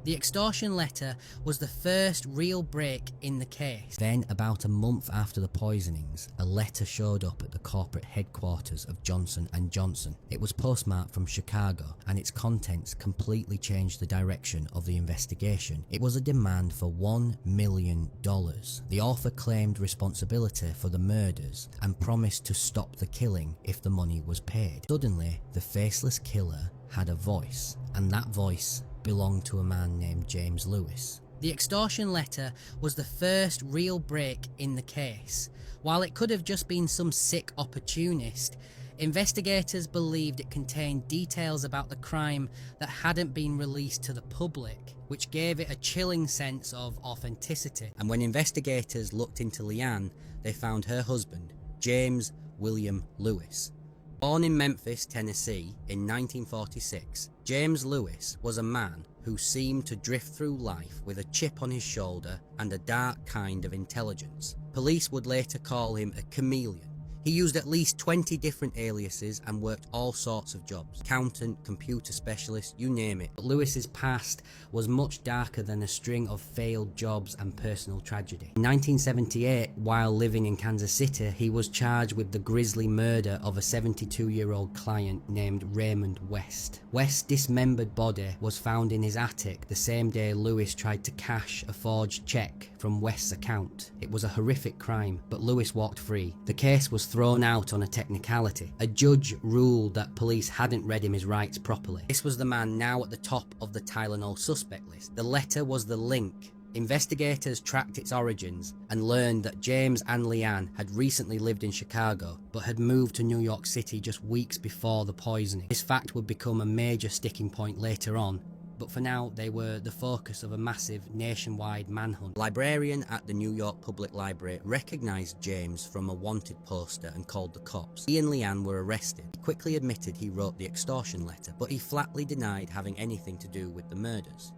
The extortion letter was the first real break in the case. Then, about a month after the poisonings, a letter showed up at the corporate headquarters of Johnson & Johnson. It was postmarked from Chicago, and its contents completely changed the direction of the investigation. It was a demand for $1 million. The author claimed responsibility for the murders and promised to stop the killing if the money was paid. Suddenly, the faceless killer had a voice, and that voice belonged to a man named James Lewis. The extortion letter was the first real break in the case. While it could have just been some sick opportunist, investigators believed it contained details about the crime that hadn't been released to the public, which gave it a chilling sense of authenticity. And when investigators looked into Leanne, they found her husband, James William Lewis. Born in Memphis, Tennessee in 1946, James Lewis was a man who seemed to drift through life with a chip on his shoulder and a dark kind of intelligence. Police would later call him a chameleon. He used at least 20 different aliases and worked all sorts of jobs. Accountant, computer specialist, you name it. But Lewis's past was much darker than a string of failed jobs and personal tragedy. In 1978, while living in Kansas City, he was charged with the grisly murder of a 72-year-old client named Raymond West. West's dismembered body was found in his attic the same day Lewis tried to cash a forged check from West's account. It was a horrific crime, but Lewis walked free. The case was thrown out on a technicality. A judge ruled that police hadn't read him his rights properly. This was the man now at the top of the Tylenol suspect list. The letter was the link. Investigators tracked its origins and learned that James and Leanne had recently lived in Chicago, but had moved to New York City just weeks before the poisoning. This fact would become a major sticking point later on, but for now they were the focus of a massive nationwide manhunt. A librarian at the New York Public Library recognised James from a wanted poster and called the cops. He and Leanne were arrested. He quickly admitted he wrote the extortion letter, but he flatly denied having anything to do with the murders.